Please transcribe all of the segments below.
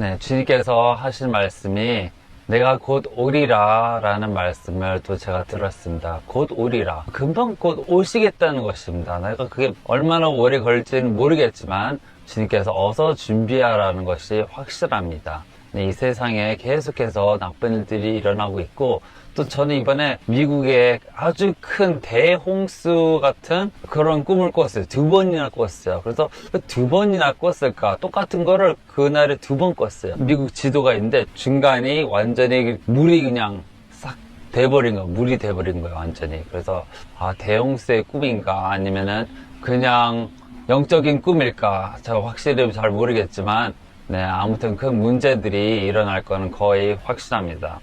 네, 주님께서 하신 말씀이 내가 곧 오리라 라는 말씀을 또 제가 들었습니다. 곧 오리라. 금방 곧 오시겠다는 것입니다. 내가 그게 얼마나 오래 걸릴지는 모르겠지만 주님께서 어서 준비하라는 것이 확실합니다. 네, 이 세상에 계속해서 나쁜 일들이 일어나고 있고, 또 저는 이번에 미국에 아주 큰 대홍수 같은 그런 꿈을 꿨어요. 2번이나 꿨어요. 그래서 2번이나 꿨을까? 똑같은 거를 그날에 2번 꿨어요. 미국 지도가 있는데 중간이 완전히 물이 그냥 싹 돼버린 거예요. 물이 돼버린 거예요. 완전히. 그래서 대홍수의 꿈인가 아니면은 그냥 영적인 꿈일까? 제가 확실히 잘 모르겠지만 네, 아무튼 그 문제들이 일어날 거는 거의 확실합니다.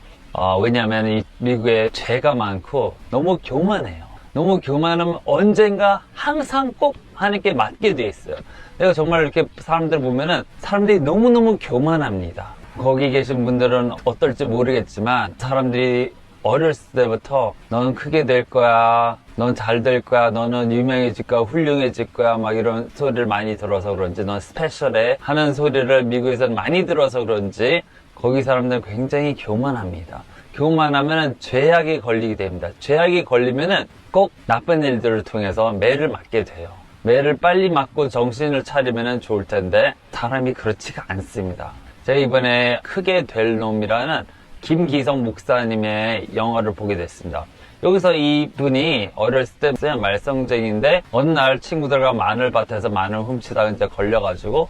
왜냐하면 이 미국에 죄가 많고 너무 교만해요. 너무 교만하면 언젠가 항상 꼭 하나님께 맞게 돼 있어요. 내가 정말 이렇게 사람들 보면은 사람들이 너무너무 교만합니다. 거기 계신 분들은 어떨지 모르겠지만 사람들이 어렸을 때부터 너는 크게 될 거야, 넌 잘 될 거야, 너는 유명해질 거야, 훌륭해질 거야 막 이런 소리를 많이 들어서 그런지, 넌 스페셜해 하는 소리를 미국에서는 많이 들어서 그런지 거기 사람들은 굉장히 교만합니다. 교만하면 죄악에 걸리게 됩니다. 죄악에 걸리면은 꼭 나쁜 일들을 통해서 매를 맞게 돼요. 매를 빨리 맞고 정신을 차리면 좋을 텐데 사람이 그렇지가 않습니다. 제가 이번에 크게 될 놈이라는 김기성 목사님의 영화를 보게 됐습니다. 여기서 이분이 어렸을 때 말썽쟁이인데 어느 날 친구들과 마늘밭에서 마늘 훔치다가 이제 걸려가지고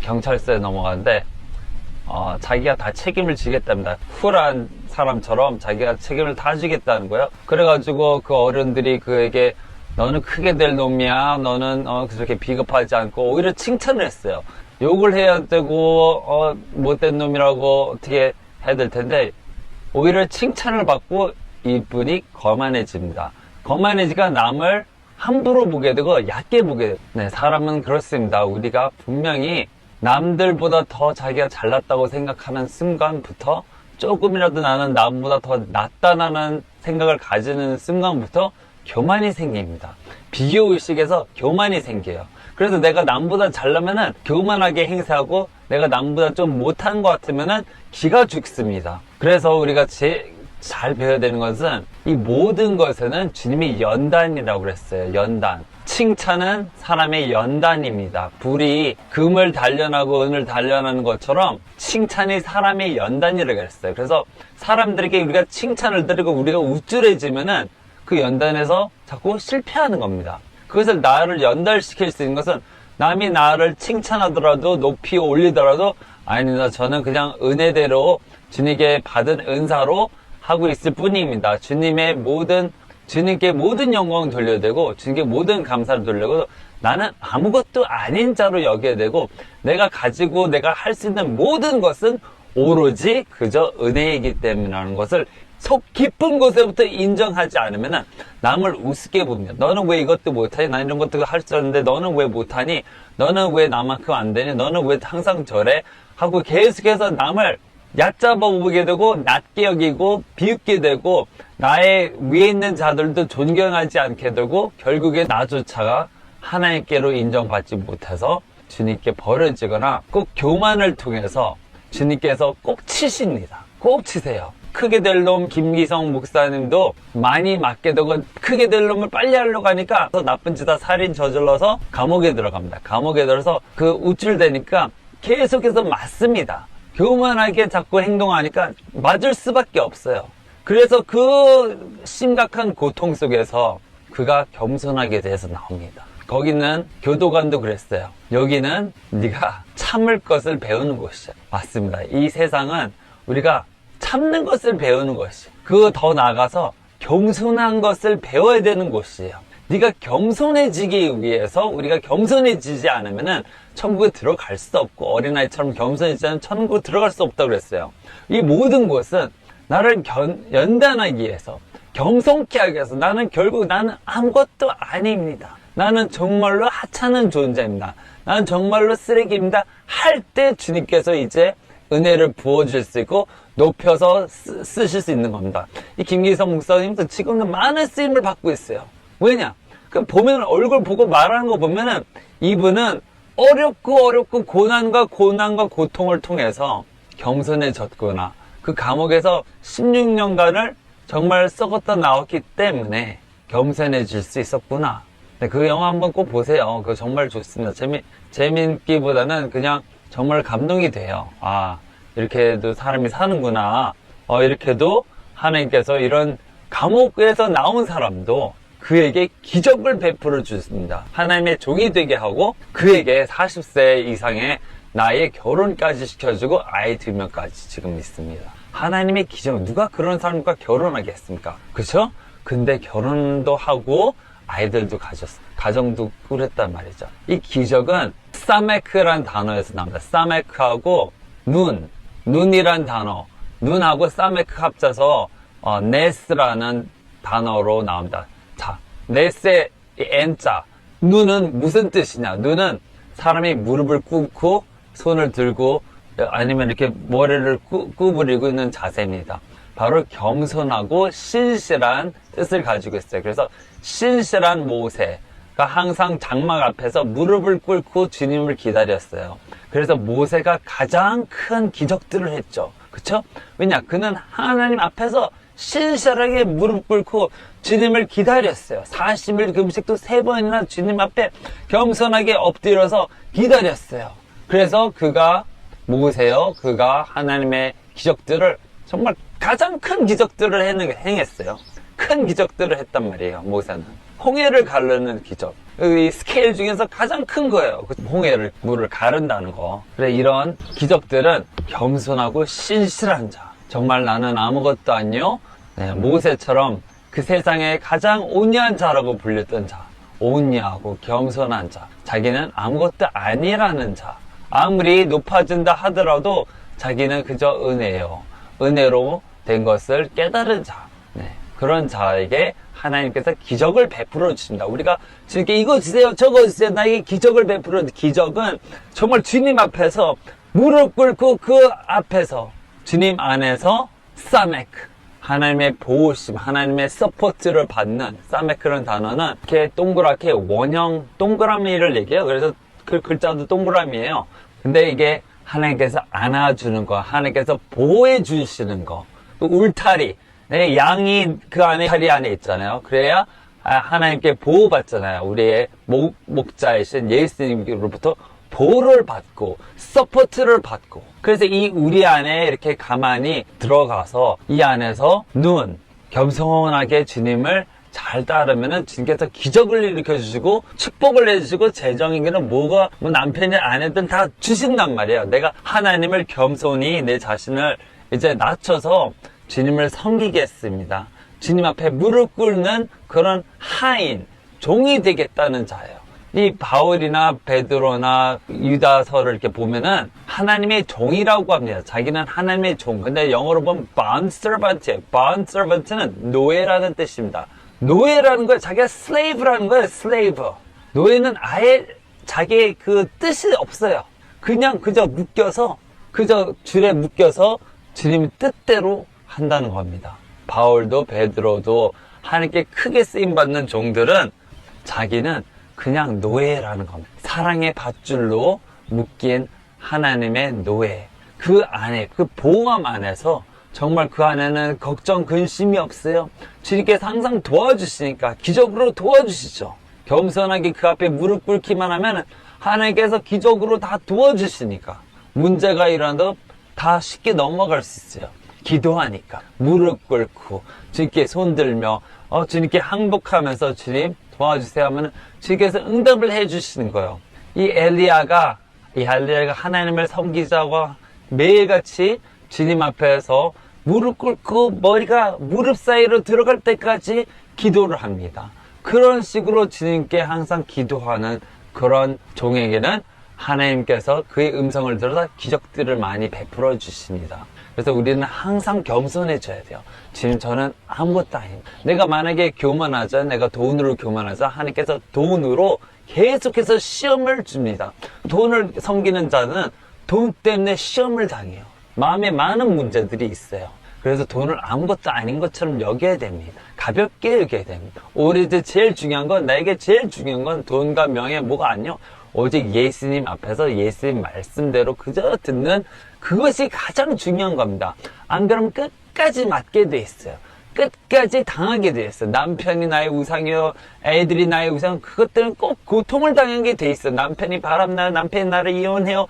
경찰서에 넘어가는데 자기가 다 책임을 지겠답니다. 쿨한 사람처럼 자기가 책임을 다 지겠다는 거예요. 그래가지고 그 어른들이 그에게 너는 크게 될 놈이야. 너는 그렇게 비겁하지 않고 오히려 칭찬을 했어요. 욕을 해야 되고 못된 놈이라고 어떻게 해야 될 텐데 오히려 칭찬을 받고 이분이 거만해집니다. 거만해지가 남을 함부로 보게 되고 얕게 보게 되고 네, 사람은 그렇습니다. 우리가 분명히 남들보다 더 자기가 잘났다고 생각하는 순간부터 조금이라도 나는 남보다 더 낫다는 생각을 가지는 순간부터 교만이 생깁니다. 비교의식에서 교만이 생겨요. 그래서 내가 남보다 잘나면은 교만하게 행세하고 내가 남보다 좀 못한 것 같으면은 기가 죽습니다. 그래서 우리가 잘 배워야 되는 것은 이 모든 것에는 주님이 연단이라고 그랬어요. 연단. 칭찬은 사람의 연단입니다. 불이 금을 단련하고 은을 단련하는 것처럼 칭찬이 사람의 연단이라고 했어요. 그래서 사람들에게 우리가 칭찬을 드리고 우리가 우쭐해지면은 그 연단에서 자꾸 실패하는 겁니다. 그것을 나를 연달시킬 수 있는 것은 남이 나를 칭찬하더라도 높이 올리더라도 아닙니다. 저는 그냥 은혜대로 주님께 받은 은사로 하고 있을 뿐입니다. 주님께 모든 영광을 돌려야 되고 주님께 모든 감사를 돌려고 나는 아무것도 아닌 자로 여겨야 되고 내가 가지고 내가 할 수 있는 모든 것은 오로지 그저 은혜이기 때문이라는 것을 속 깊은 곳에부터 인정하지 않으면 남을 우습게 봅니다. 너는 왜 이것도 못하니? 난 이런 것도 할 줄 아는데 너는 왜 못하니? 너는 왜 나만큼 안 되니? 너는 왜 항상 저래? 하고 계속해서 남을 얕잡아 보게 되고 낮게 여기고 비웃게 되고 나의 위에 있는 자들도 존경하지 않게 되고 결국에 나조차가 하나님께로 인정받지 못해서 주님께 버려지거나 꼭 교만을 통해서 주님께서 꼭 치십니다. 꼭 치세요. 크게 될 놈 김기성 목사님도 많이 맞게 되고 크게 될 놈을 빨리 하려고 하니까 나쁜 짓다 살인 저질러서 감옥에 들어갑니다. 감옥에 들어서 그 우쭐대니까 계속해서 맞습니다. 교만하게 자꾸 행동하니까 맞을 수밖에 없어요. 그래서 그 심각한 고통 속에서 그가 겸손하게 돼서 나옵니다. 거기는 교도관도 그랬어요. 여기는 네가 참을 것을 배우는 곳이야. 맞습니다. 이 세상은 우리가 참는 것을 배우는 것이 그 더 나아가서 겸손한 것을 배워야 되는 곳이에요. 네가 겸손해지기 위해서 우리가 겸손해지지 않으면은 천국에 들어갈 수 없고 어린아이처럼 겸손해지지 않으면 천국에 들어갈 수 없다고 그랬어요. 이 모든 것은 나를 연단하기 위해서 겸손케 하기 위해서 결국 나는 아무것도 아닙니다. 나는 정말로 하찮은 존재입니다. 나는 정말로 쓰레기입니다. 할 때 주님께서 이제 은혜를 부어줄 수 있고 높여서 쓰실 수 있는 겁니다. 이 김기성 목사님도 지금은 많은 쓰임을 받고 있어요. 왜냐? 보면 얼굴 보고 말하는 거 보면은 이분은 어렵고 고난과 고통을 통해서 겸손해졌구나. 그 감옥에서 16년간을 정말 썩었다 나왔기 때문에 겸손해질 수 있었구나. 네, 그 영화 한번 꼭 보세요. 그거 정말 좋습니다. 재밌기보다는 그냥 정말 감동이 돼요. 아, 이렇게도 사람이 사는구나. 이렇게도 하나님께서 이런 감옥에서 나온 사람도 그에게 기적을 베풀어 주십니다. 하나님의 종이 되게 하고 그에게 40세 이상의 나이에 결혼까지 시켜주고 아이 2명까지 지금 있습니다. 하나님의 기적, 누가 그런 사람과 결혼하겠습니까? 그쵸? 근데 결혼도 하고 아이들도 가졌어. 가정도 꾸렸단 말이죠. 이 기적은 사메크란 단어에서 나옵니다. 사메크하고 눈이란 단어, 눈하고 사메크 합쳐서 네스라는 단어로 나옵니다. 자, 네스의 N자, 눈은 무슨 뜻이냐? 눈은 사람이 무릎을 꿇고 손을 들고 아니면 이렇게 머리를 구부리고 있는 자세입니다. 바로 겸손하고 신실한 뜻을 가지고 있어요. 그래서 신실한 모세가 항상 장막 앞에서 무릎을 꿇고 주님을 기다렸어요. 그래서 모세가 가장 큰 기적들을 했죠. 그쵸? 왜냐? 그는 하나님 앞에서 신실하게 무릎 꿇고 주님을 기다렸어요. 40일 금식도 3번이나 주님 앞에 겸손하게 엎드려서 기다렸어요. 그래서 모세요. 그가 하나님의 기적들을 정말 가장 큰 기적들을 행했어요. 큰 기적들을 했단 말이에요. 모세는 홍해를 가르는 기적, 이 스케일 중에서 가장 큰 거예요. 홍해를 물을 가른다는 거. 그래, 이런 기적들은 겸손하고 신실한 자, 정말 나는 아무것도 아니요, 네, 모세처럼 그 세상에 가장 온유한 자라고 불렸던 자, 온유하고 겸손한 자, 자기는 아무것도 아니라는 자, 아무리 높아진다 하더라도 자기는 그저 은혜로 된 것을 깨달은 자, 네, 그런 자에게 하나님께서 기적을 베풀어 주십니다. 우리가 주님께 이거 주세요, 저거 주세요, 나에게 기적을 베풀어. 기적은 정말 주님 앞에서 무릎 꿇고 그 앞에서 주님 안에서 사메크, 하나님의 보호심, 하나님의 서포트를 받는, 사메크라는 단어는 이렇게 동그랗게 원형 동그라미를 얘기해요. 그래서 그 글자도 동그라미예요. 근데 이게 하나님께서 안아주는 거, 하나님께서 보호해 주시는 거, 또 울타리, 네, 양이 그 안에 다리 안에 있잖아요. 그래야 하나님께 보호받잖아요. 우리의 목자이신 예수님으로부터 보호를 받고 서포트를 받고, 그래서 이 우리 안에 이렇게 가만히 들어가서 이 안에서 겸손하게 주님을 잘 따르면은 주님께서 기적을 일으켜 주시고 축복을 해주시고 재정에게는 뭐 남편이 아내든 다 주신단 말이에요. 내가 하나님을 겸손히 내 자신을 이제 낮춰서 주님을 섬기겠습니다. 주님 앞에 무릎 꿇는 그런 하인, 종이 되겠다는 자예요. 이 바울이나 베드로나 유다서를 이렇게 보면은 하나님의 종이라고 합니다. 자기는 하나님의 종. 근데 영어로 보면 bond servant이에요. bond servant는 노예라는 뜻입니다. 노예라는 거예요. 자기가 slave라는 거예요. slave. 노예는 아예 자기의 그 뜻이 없어요. 그저 줄에 묶여서 주님 뜻대로 한다는 겁니다. 바울도 베드로도 하나님께 크게 쓰임받는 종들은 자기는 그냥 노예라는 겁니다. 사랑의 밧줄로 묶인 하나님의 노예. 그 안에, 그 보호함 안에서 정말 그 안에는 걱정, 근심이 없어요. 주님께서 항상 도와주시니까 기적으로 도와주시죠. 겸손하게 그 앞에 무릎 꿇기만 하면 하나님께서 기적으로 다 도와주시니까 문제가 일어나도 다 쉽게 넘어갈 수 있어요. 기도하니까 무릎 꿇고 주님께 손들며 주님께 항복하면서 주님 도와주세요 하면 주님께서 응답을 해주시는 거예요. 이 엘리야가 하나님을 섬기자고 매일같이 주님 앞에서 무릎 꿇고 머리가 무릎 사이로 들어갈 때까지 기도를 합니다. 그런 식으로 주님께 항상 기도하는 그런 종에게는 하나님께서 그의 음성을 들어서 기적들을 많이 베풀어 주십니다. 그래서 우리는 항상 겸손해져야 돼요. 지금 저는 아무것도 아닙니다. 내가 만약에 교만하자, 내가 돈으로 교만하자, 하나님께서 돈으로 계속해서 시험을 줍니다. 돈을 섬기는 자는 돈 때문에 시험을 당해요. 마음에 많은 문제들이 있어요. 그래서 돈을 아무것도 아닌 것처럼 여겨야 됩니다. 가볍게 여겨야 됩니다. 우리들 나에게 제일 중요한 건 돈과 명예 뭐가 아니요. 오직 예수님 앞에서 예수님 말씀대로 그저 듣는 그것이 가장 중요한 겁니다. 안 그러면 끝까지 맞게 돼 있어요. 끝까지 당하게 돼 있어요. 남편이 나의 우상이요, 애들이 나의 우상, 그것들은 꼭 고통을 당하게 돼 있어요. 남편이 바람나요, 남편이 나를 이혼해요.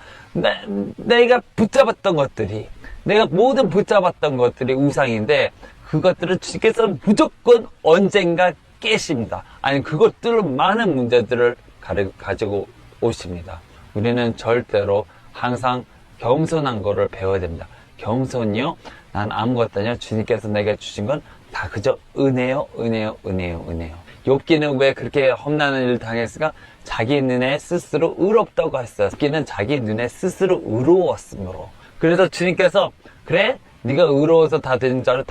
내가 붙잡았던 것들이, 내가 모든 붙잡았던 것들이 우상인데, 그것들을 주께서 무조건 언젠가 깨십니다. 아니, 그것들로 많은 문제들을 가지고 오십니다. 우리는 절대로 항상 겸손한 거를 배워야 됩니다. 겸손이요? 난 아무것도 아니야. 주님께서 내게 주신 건 다 그저 은혜요, 은혜요, 은혜요, 은혜요. 욥기는 왜 그렇게 험난한 일을 당했을까? 자기 눈에 스스로 의롭다고 했어요. 욥기는 자기 눈에 스스로 의로웠으므로. 그래서 주님께서 그래? 네가 의로워서 다 되는 줄 알아?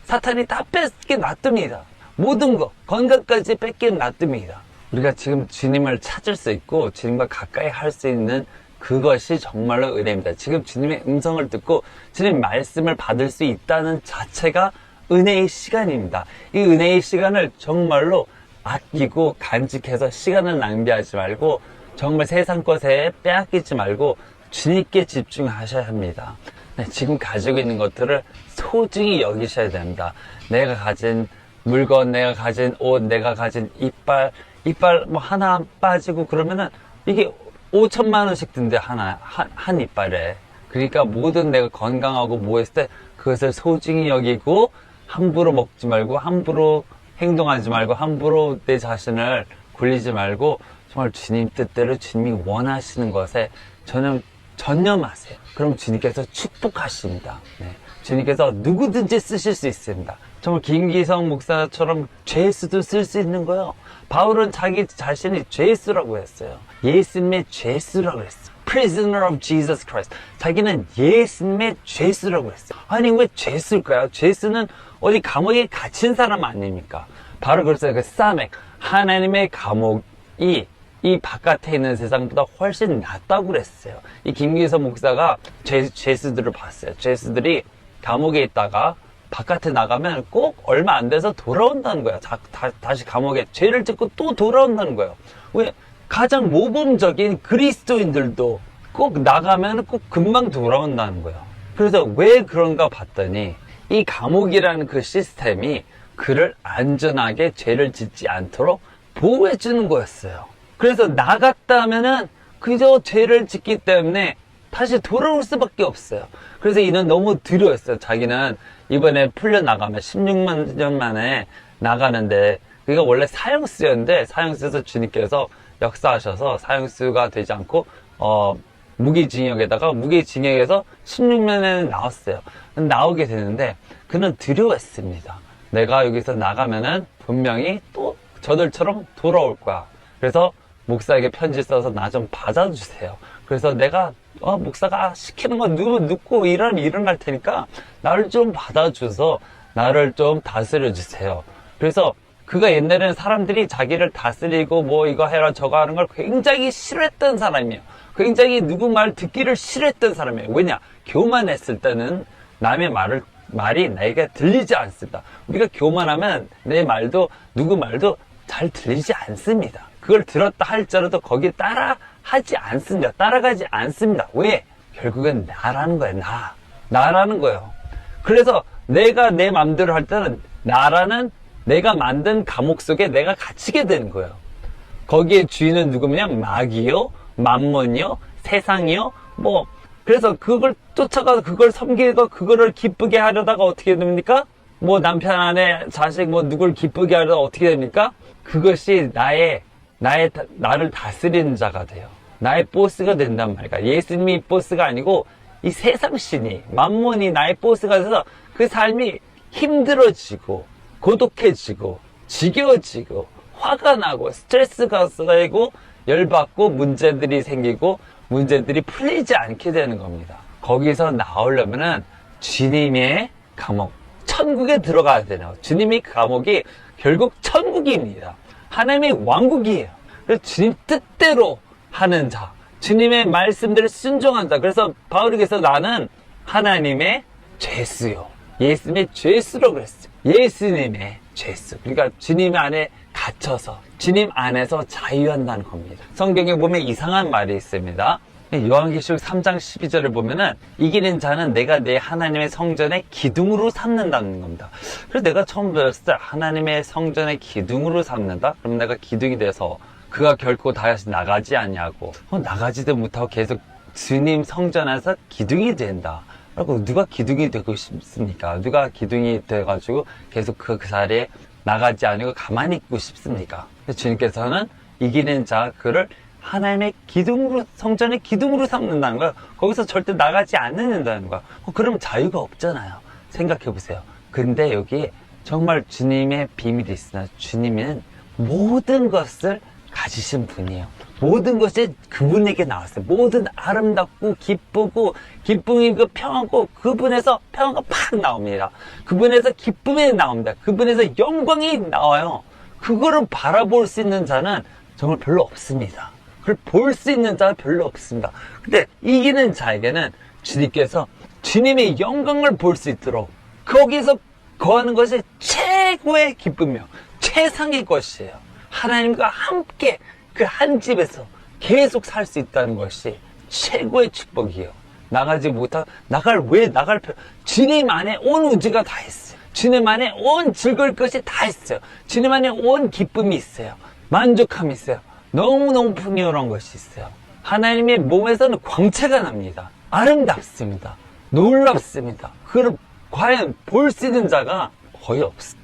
사탄이 다 뺏게 놔둡니다. 모든 거, 건강까지 뺏게 놔둡니다. 우리가 지금 주님을 찾을 수 있고 주님과 가까이 할 수 있는 그것이 정말로 은혜입니다. 지금 주님의 음성을 듣고 주님 말씀을 받을 수 있다는 자체가 은혜의 시간입니다. 이 은혜의 시간을 정말로 아끼고 간직해서 시간을 낭비하지 말고 정말 세상 것에 빼앗기지 말고 주님께 집중하셔야 합니다. 네, 지금 가지고 있는 것들을 소중히 여기셔야 됩니다. 내가 가진 물건, 내가 가진 옷, 내가 가진 이빨 뭐 하나 빠지고 그러면은 이게 5천만 원씩 든대 한 이빨에. 그러니까 모든 내가 건강하고 뭐 했을 때 그것을 소중히 여기고 함부로 먹지 말고 함부로 행동하지 말고 함부로 내 자신을 굴리지 말고 정말 주님 뜻대로 주님이 원하시는 것에 전념하세요. 그럼 주님께서 축복하십니다. 네. 주님께서 누구든지 쓰실 수 있습니다. 정말 김기성 목사처럼 죄수도 쓸 수 있는 거예요. 바울은 자기 자신이 죄수라고 했어요. 예수님의 죄수라고 했어요. Prisoner of Jesus Christ. 자기는 예수님의 죄수라고 했어요. 아니 왜 죄수일까요? 죄수는 어디 감옥에 갇힌 사람 아닙니까? 바로 그래서 그 사맥, 하나님의 감옥이 이 바깥에 있는 세상보다 훨씬 낫다고 그랬어요. 이 김기성 목사가 죄수들을 봤어요. 죄수들이 감옥에 있다가 바깥에 나가면 꼭 얼마 안 돼서 돌아온다는 거야. 다시 감옥에 죄를 짓고 또 돌아온다는 거예요. 왜? 가장 모범적인 그리스도인들도 꼭 나가면 꼭 금방 돌아온다는 거예요. 그래서 왜 그런가 봤더니 이 감옥이라는 그 시스템이 그를 안전하게 죄를 짓지 않도록 보호해 주는 거였어요. 그래서 나갔다 하면은 그저 죄를 짓기 때문에 다시 돌아올 수밖에 없어요. 그래서 이는 너무 두려웠어요. 자기는 이번에 풀려나가면 16만 년 만에 나가는데 그게 원래 사형수였는데 사형수에서 주님께서 역사하셔서 사형수가 되지 않고 무기징역에다가 무기징역에서 16년에는 나왔어요. 나오게 되는데 그는 두려워했습니다. 내가 여기서 나가면은 분명히 또 저들처럼 돌아올 거야. 그래서 목사에게 편지 써서 나 좀 받아주세요. 그래서 내가 목사가 시키는 거 눕고 일어날 테니까 나를 좀 받아줘서 나를 좀 다스려 주세요. 그래서 그가 옛날에는 사람들이 자기를 다스리고 뭐 이거 해라 저거 하는 걸 굉장히 싫어했던 사람이에요. 굉장히 누구 말 듣기를 싫어했던 사람이에요. 왜냐? 교만했을 때는 남의 말이 나에게 들리지 않습니다. 우리가 교만하면 내 말도 누구 말도 잘 들리지 않습니다. 그걸 들었다 할지라도 거기에 따라하지 않습니다. 따라가지 않습니다. 왜? 결국엔 나라는 거예요. 나라는 거예요. 그래서 내가 내 맘대로 할 때는 나라는 내가 만든 감옥 속에 내가 갇히게 되는 거예요. 거기에 주인은 누구냐? 마귀요, 만몬이요, 세상이요, 뭐. 그래서 그걸 쫓아가서 그걸 섬기고 그거를 기쁘게 하려다가 어떻게 됩니까? 뭐 남편, 아내, 자식, 뭐 누굴 기쁘게 하려다 어떻게 됩니까? 그것이 나를 다스리는 자가 돼요. 나의 보스가 된단 말이야. 예수님이 보스가 아니고 이 세상 신이, 만몬이 나의 보스가 돼서 그 삶이 힘들어지고 고독해지고 지겨워지고 화가 나고 스트레스가 쌓이고 열받고 문제들이 생기고 문제들이 풀리지 않게 되는 겁니다. 거기서 나오려면은 주님의 감옥, 천국에 들어가야 되네요. 주님의 감옥이 결국 천국입니다. 하나님의 왕국이에요. 그래서 주님 뜻대로 하는 자, 주님의 말씀들을 순종한 자. 그래서 바울에게서 나는 하나님의 죄수요. 예수님의 죄수라고 그랬어요. 예수님의 죄수. 그러니까 주님 안에 갇혀서 주님 안에서 자유한다는 겁니다. 성경에 보면 이상한 말이 있습니다. 요한계시록 3장 12절을 보면은 이기는 자는 내가 내 하나님의 성전의 기둥으로 삼는다는 겁니다. 그래서 내가 처음 배웠을 때 하나님의 성전의 기둥으로 삼는다? 그럼 내가 기둥이 돼서 그가 결코 다시 나가지 않냐고. 나가지도 못하고 계속 주님 성전에서 기둥이 된다. 그리고 누가 기둥이 되고 싶습니까? 누가 기둥이 돼가지고 계속 그 자리에 나가지 않고 가만히 있고 싶습니까? 주님께서는 이기는 자 그를 하나님의 기둥으로, 성전의 기둥으로 삼는다는 거예요. 거기서 절대 나가지 않는다는 거야. 그러면 자유가 없잖아요. 생각해 보세요. 근데 여기 정말 주님의 비밀이 있으나 주님은 모든 것을 가지신 분이에요. 모든 것이 그분에게 나왔어요. 모든 아름답고 기쁘고 기쁨이고 평하고 그분에서 평화가 팍 나옵니다. 그분에서 기쁨이 나옵니다. 그분에서 영광이 나와요. 그거를 바라볼 수 있는 자는 정말 별로 없습니다. 그걸 볼 수 있는 자는 별로 없습니다. 근데 이기는 자에게는 주님께서 주님의 영광을 볼 수 있도록 거기서 거하는 것이 최고의 기쁨이요. 최상의 것이에요. 하나님과 함께 그 한 집에서 계속 살 수 있다는 것이 최고의 축복이에요. 나가지 못하고 왜 나갈 필요? 주님 안에 온 우주가 다 있어요. 주님 안에 온 즐거울 것이 다 있어요. 주님 안에 온 기쁨이 있어요. 만족함이 있어요. 너무너무 풍요로운 것이 있어요. 하나님의 몸에서는 광채가 납니다. 아름답습니다. 놀랍습니다. 그걸 과연 볼 수 있는 자가 거의 없어.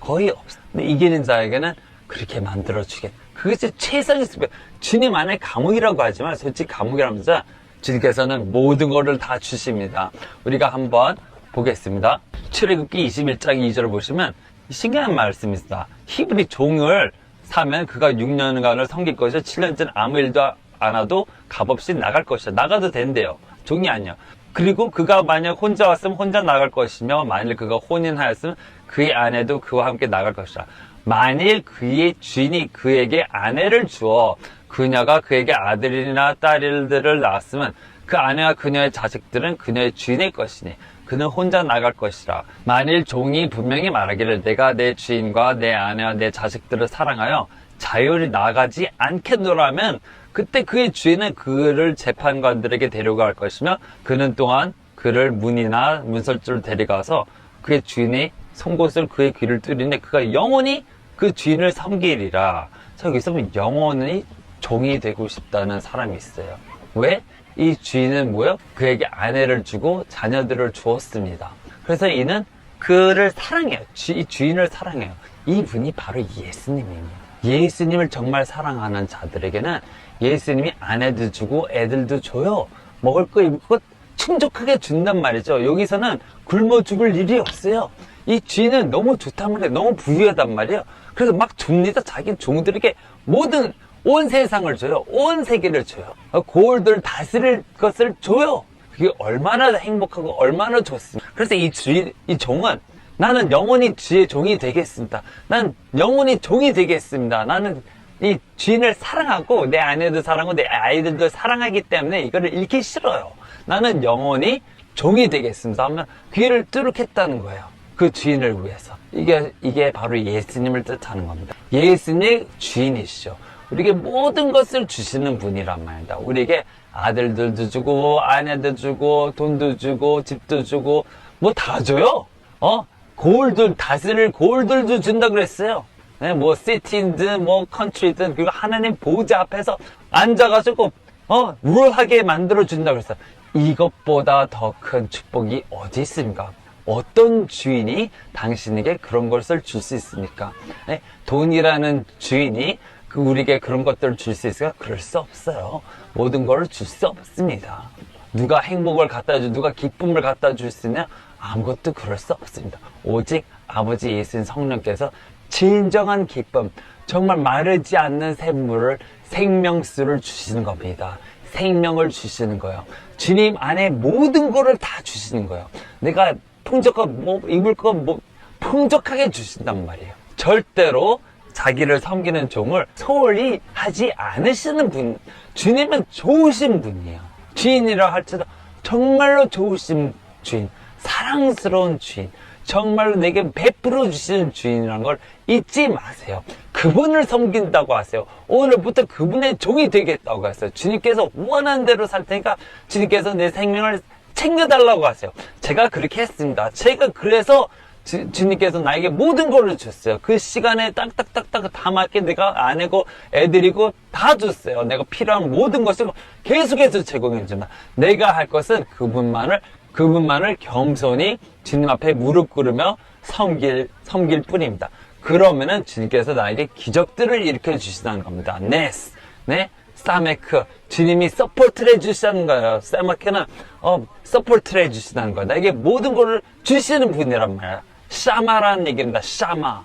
근데 이기는 자에게는 그렇게 만들어주겠다. 그것이 최상의 수백. 주님 안에 감옥이라고 하지만 솔직히 감옥이라면서 주님께서는 모든 것을 다 주십니다. 우리가 한번 보겠습니다. 출애굽기 21장 2절을 보시면 신기한 말씀이 있습니다. 히브리 종을 사면 그가 6년간을 섬길 것이요 7년째 아무 일도 안 하도 값없이 나갈 것이다. 나가도 된대요. 종이 아니야. 그리고 그가 만약 혼자 왔으면 혼자 나갈 것이며 만일 그가 혼인하였으면 그의 아내도 그와 함께 나갈 것이다. 만일 그의 주인이 그에게 아내를 주어 그녀가 그에게 아들이나 딸들을 낳았으면 그 아내와 그녀의 자식들은 그녀의 주인의 것이니 그는 혼자 나갈 것이라. 만일 종이 분명히 말하기를 내가 내 주인과 내 아내와 내 자식들을 사랑하여 자유를 나가지 않겠노라면 그때 그의 주인은 그를 재판관들에게 데려갈 것이며 그는 또한 그를 문이나 문설주로 데려가서 그의 주인의 송곳을 그의 귀를 뚫으니 그가 영원히 그 주인을 섬기리라. 자, 여기서 보면 영원히 종이 되고 싶다는 사람이 있어요. 왜? 이 주인은 뭐예요? 그에게 아내를 주고 자녀들을 주었습니다. 그래서 이는 그를 사랑해요. 이 주인을 사랑해요. 이분이 바로 예수님입니다. 예수님을 정말 사랑하는 자들에게는 예수님이 아내도 주고 애들도 줘요. 먹을 거 입을 거 충족하게 준단 말이죠. 여기서는 굶어 죽을 일이 없어요. 이 주인은 너무 좋단 말이에요. 너무 부유하단 말이에요. 그래서 막 줍니다. 자기 종들에게 모든 온 세상을 줘요. 온 세계를 줘요. 고을들 다스릴 것을 줘요. 그게 얼마나 행복하고 얼마나 좋습니까? 그래서 이 종은 나는 영원히 주의 종이 되겠습니다. 난 영원히 종이 되겠습니다. 나는 이 주인을 사랑하고 내 아내도 사랑하고 내 아이들도 사랑하기 때문에 이거를 잃기 싫어요. 나는 영원히 종이 되겠습니다 하면 귀를 뚫겠다는 거예요. 그 주인을 위해서. 이게 바로 예수님을 뜻하는 겁니다. 예수님의 주인이시죠. 우리에게 모든 것을 주시는 분이란 말입니다. 우리에게 아들들도 주고 아내도 주고 돈도 주고 집도 주고 뭐 다 줘요. 고을들 다스릴 고을들도 준다 그랬어요. 네, 뭐 시티든 뭐 컨트리든 그리고 하나님 보좌 앞에서 앉아가지고 룰하게 만들어 준다 그랬어요. 이것보다 더 큰 축복이 어디 있습니까? 어떤 주인이 당신에게 그런 것을 줄 수 있습니까? 네? 돈이라는 주인이 우리에게 그런 것들을 줄 수 있을까? 그럴 수 없어요. 모든 걸 줄 수 없습니다. 누가 행복을 갖다 주, 누가 기쁨을 갖다 줄 수 있냐? 아무것도 그럴 수 없습니다. 오직 아버지 예수님 성령께서 진정한 기쁨, 정말 마르지 않는 샘물을, 생명수를 주시는 겁니다. 생명을 주시는 거예요. 주님 안에 모든 거를 다 주시는 거예요. 내가 풍족한 입을 거 풍족하게 주신단 말이에요. 절대로 자기를 섬기는 종을 소홀히 하지 않으시는 분. 주님은 좋으신 분이에요. 주인이라 할지라도 정말로 좋으신 주인, 사랑스러운 주인, 정말로 내게 베풀어 주시는 주인이라는 걸 잊지 마세요. 그 그분을 섬긴다고 하세요. 오늘부터 그분의 종이 되겠다고 하세요. 주님께서 원하는 대로 살 테니까 주님께서 내 생명을 챙겨달라고 하세요. 제가 그렇게 했습니다. 제가 그래서 주님께서 나에게 모든 것을 줬어요. 그 시간에 딱딱딱딱 다 맞게 내가 아내고 애들이고 다 줬어요. 내가 필요한 모든 것을 계속해서 제공해 준다. 내가 할 것은 그분만을 겸손히 주님 앞에 무릎 꿇으며 섬길 뿐입니다. 그러면은 주님께서 나에게 기적들을 일으켜 주시다는 겁니다. 네스, 네, 사메크, 주님이 서포트를 해주시다는 거예요. 사메크는 서포트를 해주시다는 거예요. 나에게 모든 것을 주시는 분이란 말이야. 샤마라는 얘기입니다. 샤마,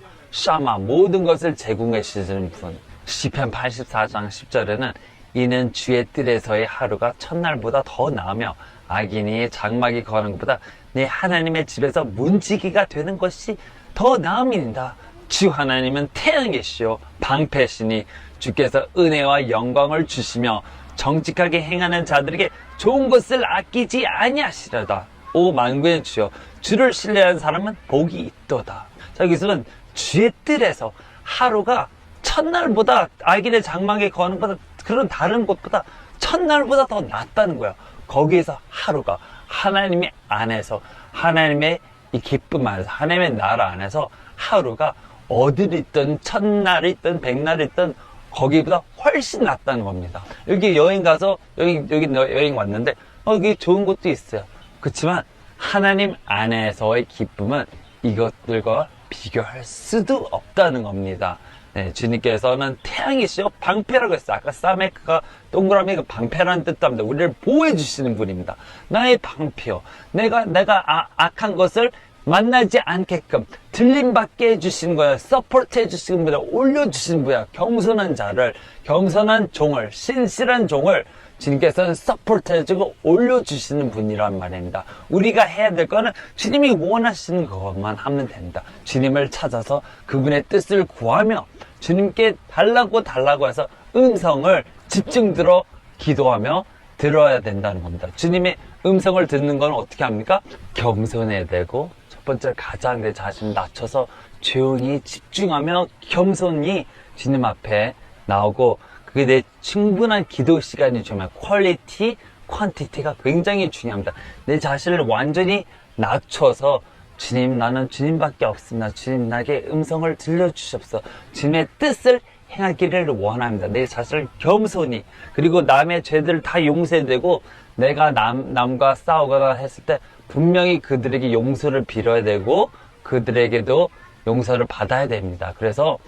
모든 것을 제공해 주시는 분. 시편 84장 10절에는 이는 주의 뜰에서의 하루가 첫날보다 더 나으며 악인이 장막이 거하는 것보다 내 하나님의 집에서 문지기가 되는 것이 더 나음이니이다. 주 하나님은 태양이시요 방패시니 주께서 은혜와 영광을 주시며 정직하게 행하는 자들에게 좋은 것을 아끼지 아니하시려다. 오 만군의 주여, 주를 신뢰하는 사람은 복이 있도다. 자, 여기서는 주의 뜰에서 하루가 첫날보다 악인의 장막에 거하는 것보다 그런 다른 곳보다 첫날보다 더 낫다는 거야. 거기에서 하루가 하나님의 안에서 하나님의 이 기쁨 안에서 하나님의 나라 안에서 하루가 어딜 있든 첫날이 있든 백날이 있든 거기보다 훨씬 낫다는 겁니다. 여기 여행 가서 여기 여행 왔는데 여기 좋은 곳도 있어요. 그렇지만 하나님 안에서의 기쁨은 이것들과 비교할 수도 없다는 겁니다. 네, 주님께서는 태양이시요 방패라고 했어요. 아까 사메크가 동그라미가 방패라는 뜻도 합니다. 우리를 보호해 주시는 분입니다. 나의 방패요. 내가 악한 것을 만나지 않게끔 들림받게 해주시는 거야. 서포트 해주시는 분이야. 올려주시는 분이야. 겸손한 자를, 겸손한 종을, 신실한 종을 주님께서는 서포트 해주고 올려주시는 분이란 말입니다. 우리가 해야 될 거는 주님이 원하시는 것만 하면 됩니다. 주님을 찾아서 그분의 뜻을 구하며 주님께 달라고 해서 음성을 집중 들어 기도하며 들어야 된다는 겁니다. 주님의 음성을 듣는 건 어떻게 합니까? 겸손해야 되고, 첫 번째 가장 내 자신을 낮춰서 조용히 집중하며 겸손히 주님 앞에 나오고, 그게 내 충분한 기도 시간이 중요해요. 퀄리티, 퀀티티가 굉장히 중요합니다. 내 자신을 완전히 낮춰서 주님, 나는 주님밖에 없습니다. 주님, 나에게 음성을 들려주시옵소서. 주님의 뜻을 행하기를 원합니다. 내 자신을 겸손히, 그리고 남의 죄들을 다 용서되고, 내가 남과 싸우거나 했을 때 분명히 그들에게 용서를 빌어야 되고 그들에게도 용서를 받아야 됩니다. 그래서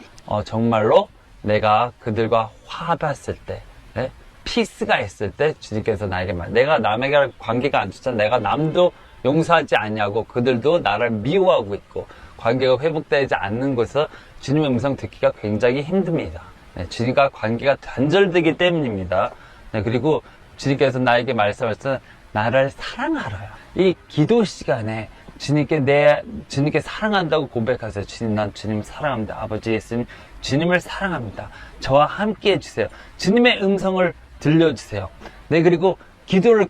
정말로 내가 그들과 화합했을 때, 네? 피스가 있을 때 주님께서 나에게 내가 남에게 관계가 안 좋잖아. 내가 남도 용서하지 않냐고 그들도 나를 미워하고 있고 관계가 회복되지 않는 곳에서 주님의 음성 듣기가 굉장히 힘듭니다. 네, 주님과 관계가 단절되기 때문입니다. 네, 그리고 주님께서 나에게 말씀하셨던 나를 사랑하라요. 이 기도 시간에 주님께 사랑한다고 고백하세요. 주님, 난 주님 사랑합니다. 아버지 예수님, 주님을 사랑합니다. 저와 함께 해주세요. 주님의 음성을 들려주세요. 네, 그리고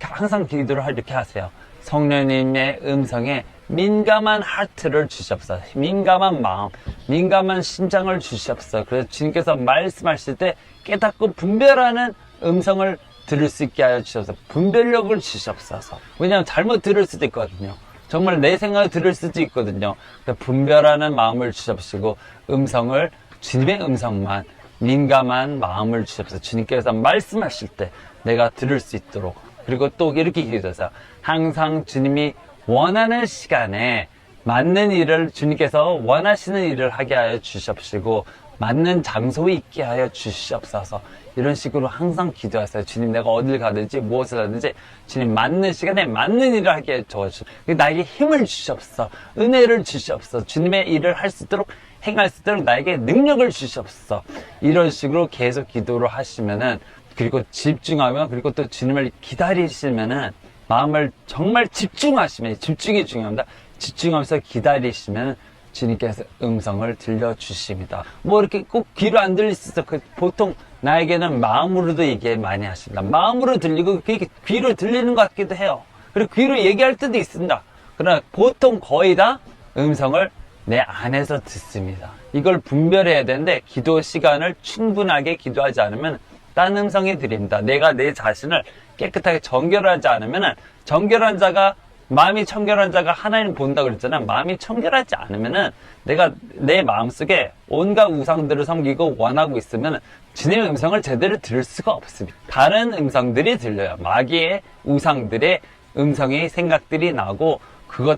항상 기도를 이렇게 하세요. 성령님의 음성에 민감한 하트를 주시옵소서. 민감한 마음, 민감한 심장을 주시옵소서. 그래서 주님께서 말씀하실 때 깨닫고 분별하는 음성을 들을 수 있게 하여 주셔서 분별력을 주시옵소서. 왜냐하면 잘못 들을 수도 있거든요. 정말 내 생각을 들을 수도 있거든요. 그러니까 분별하는 마음을 주시옵시고 음성을 주님의 음성만 민감한 마음을 주시옵소서. 주님께서 말씀하실 때 내가 들을 수 있도록. 그리고 또 이렇게 기도하세요. 항상 주님이 원하는 시간에 맞는 일을 주님께서 원하시는 일을 하게 하여 주시옵시고 맞는 장소에 있게 하여 주시옵소서. 이런 식으로 항상 기도하세요. 주님, 내가 어딜 가든지 무엇을 하든지 주님 맞는 시간에 맞는 일을 하게 해 주시옵소서. 나에게 힘을 주시옵소서. 은혜를 주시옵소서. 주님의 일을 할 수 있도록 행할 수 있도록 나에게 능력을 주시옵소서. 이런 식으로 계속 기도를 하시면은, 그리고 집중하면, 그리고 또 주님을 기다리시면은 마음을 정말 집중하시면, 집중이 중요합니다. 집중하면서 기다리시면 주님께서 음성을 들려주십니다. 뭐 이렇게 꼭 귀로 안 들릴 수 있어. 보통 나에게는 마음으로도 얘기 많이 하십니다. 마음으로 들리고 그게 귀로 들리는 것 같기도 해요. 그리고 귀로 얘기할 때도 있습니다. 그러나 보통 거의 다 음성을 내 안에서 듣습니다. 이걸 분별해야 되는데 기도 시간을 충분하게 기도하지 않으면 딴 음성이 들립니다. 내가 내 자신을 깨끗하게 정결하지 않으면 정결한 자가 마음이 청결한 자가 하나님 본다고 그랬잖아. 마음이 청결하지 않으면은 내가 내 마음속에 온갖 우상들을 섬기고 원하고 있으면 주님의 음성을 제대로 들을 수가 없습니다. 다른 음성들이 들려요. 마귀의 우상들의 음성이 생각들이 나고 그걸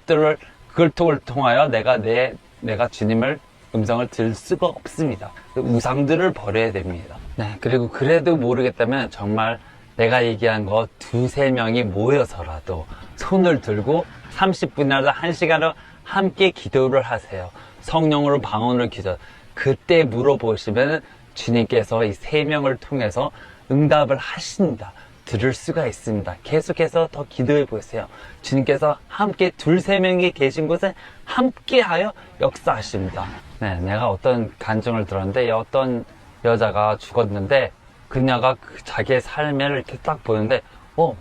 통하여 내가 주님을 음성을 들을 수가 없습니다. 우상들을 버려야 됩니다. 네, 그리고 그래도 모르겠다면 정말 내가 얘기한 거 두세 명이 모여서라도 손을 들고 30분이라도 1시간을 함께 기도를 하세요. 성령으로 방언을 기도. 그때 물어보시면 주님께서 이 3명을 통해서 응답을 하십니다. 들을 수가 있습니다. 계속해서 더 기도해 보세요. 주님께서 함께 2-3명이 계신 곳에 함께하여 역사하십니다. 네, 내가 어떤 간증을 들었는데 어떤 여자가 죽었는데 그녀가 자기의 삶을 이렇게 딱 보는데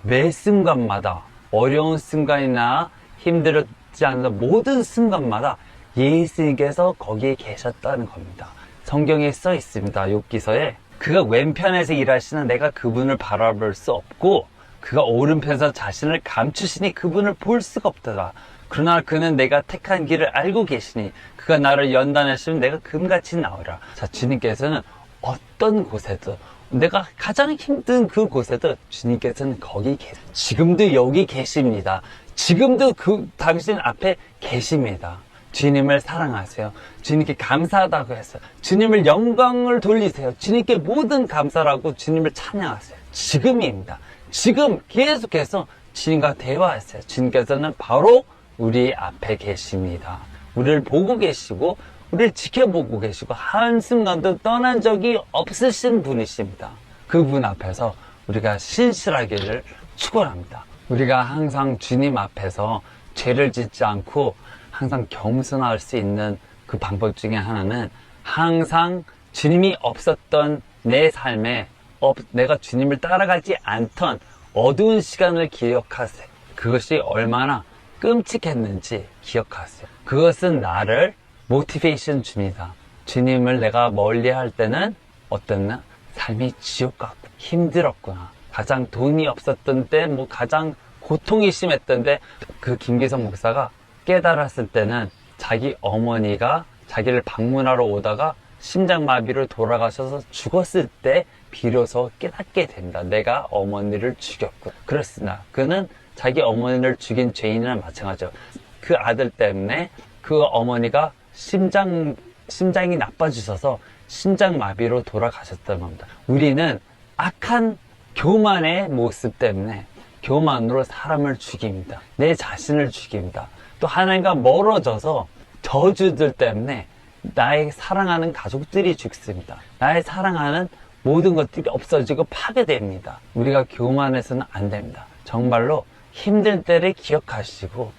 매 순간마다 어려운 순간이나 힘들지 않는 모든 순간마다 예수님께서 거기에 계셨다는 겁니다. 성경에 써 있습니다. 욥기서에 그가 왼편에서 일하시는 내가 그분을 바라볼 수 없고 그가 오른편에서 자신을 감추시니 그분을 볼 수가 없더라. 그러나 그는 내가 택한 길을 알고 계시니 그가 나를 연단하시면 내가 금같이 나오라. 자, 주님께서는 어떤 곳에도 내가 가장 힘든 그 곳에도 주님께서는 거기 계세요. 지금도 여기 계십니다. 지금도 당신 앞에 계십니다. 주님을 사랑하세요. 주님께 감사하다고 했어요. 주님을 영광을 돌리세요. 주님께 모든 감사라고 주님을 찬양하세요. 지금입니다. 지금 계속해서 주님과 대화하세요. 주님께서는 바로 우리 앞에 계십니다. 우리를 보고 계시고 우리를 지켜보고 계시고 한순간도 떠난 적이 없으신 분이십니다. 그분 앞에서 우리가 신실하기를 축원합니다. 우리가 항상 주님 앞에서 죄를 짓지 않고 항상 겸손할 수 있는 그 방법 중에 하나는 항상 주님이 없었던 내 삶에 내가 주님을 따라가지 않던 어두운 시간을 기억하세요. 그것이 얼마나 끔찍했는지 기억하세요. 그것은 나를 모티베이션 줍니다. 주님을 내가 멀리할 때는 어땠나? 삶이 지옥 같고 힘들었구나. 가장 돈이 없었던 때, 가장 고통이 심했던 때, 그 김기성 목사가 깨달았을 때는 자기 어머니가 자기를 방문하러 오다가 심장마비로 돌아가셔서 죽었을 때 비로소 깨닫게 됩니다. 내가 어머니를 죽였고. 그렇습니다. 그는 자기 어머니를 죽인 죄인이나 마찬가지죠. 그 아들 때문에 그 어머니가 심장이 나빠지셔서 심장마비로 돌아가셨다는 겁니다. 우리는 악한 교만의 모습 때문에 교만으로 사람을 죽입니다. 내 자신을 죽입니다. 또 하나님과 멀어져서 저주들 때문에 나의 사랑하는 가족들이 죽습니다. 나의 사랑하는 모든 것들이 없어지고 파괴됩니다. 우리가 교만해서는 안 됩니다. 정말로 힘들 때를 기억하시고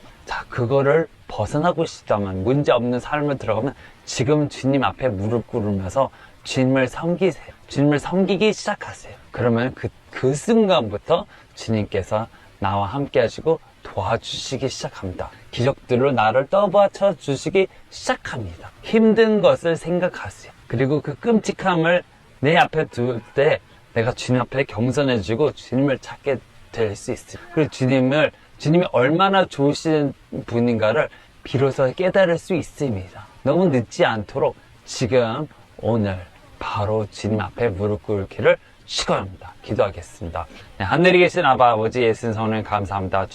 그거를 벗어나고 싶다면 문제없는 삶을 들어가면 지금 주님 앞에 무릎 꿇으면서 주님을 섬기세요. 주님을 섬기기 시작하세요. 그러면 그 순간부터 주님께서 나와 함께 하시고 도와주시기 시작합니다. 기적들로 나를 떠받쳐 주시기 시작합니다. 힘든 것을 생각하세요. 그리고 그 끔찍함을 내 앞에 둘 때 내가 주님 앞에 겸손해지고 주님을 찾게 될 수 있어요. 그리고 주님이 얼마나 좋으신 분인가를 비로소 깨달을 수 있습니다. 너무 늦지 않도록 지금 오늘 바로 주님 앞에 무릎 꿇기를 축원합니다. 기도하겠습니다. 네, 하늘에 계신 아버지 예수님 성령 감사합니다.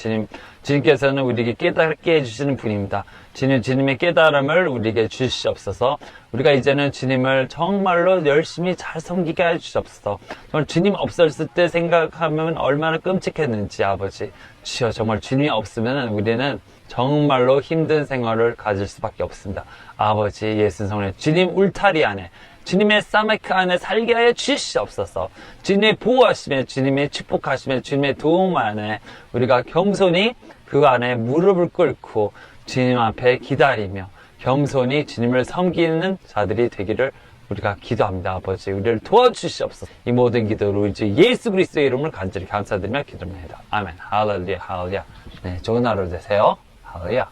주님께서는 우리에게 깨닫게 해주시는 분입니다. 주님의 깨달음을 우리에게 주시옵소서. 우리가 이제는 주님을 정말로 열심히 잘 섬기게 해주시옵소서. 정말 주님 없었을 때 생각하면 얼마나 끔찍했는지 아버지 주여, 정말 주님이 없으면 우리는 정말로 힘든 생활을 가질 수밖에 없습니다. 아버지 예수님 성령 주님 울타리 안에 주님의 사마크 안에 살게 하여 주시옵소서. 주님의 보호하심에, 주님의 축복하심에, 주님의 도움 안에 우리가 겸손히 그 안에 무릎을 꿇고 주님 앞에 기다리며 겸손히 주님을 섬기는 자들이 되기를 우리가 기도합니다. 아버지 우리를 도와주시옵소서. 이 모든 기도로 이제 예수 그리스도의 이름을 간절히 감사드리며 기도합니다. 아멘. 할렐루야, 할렐루야. 네, 좋은 하루 되세요. 할렐루야.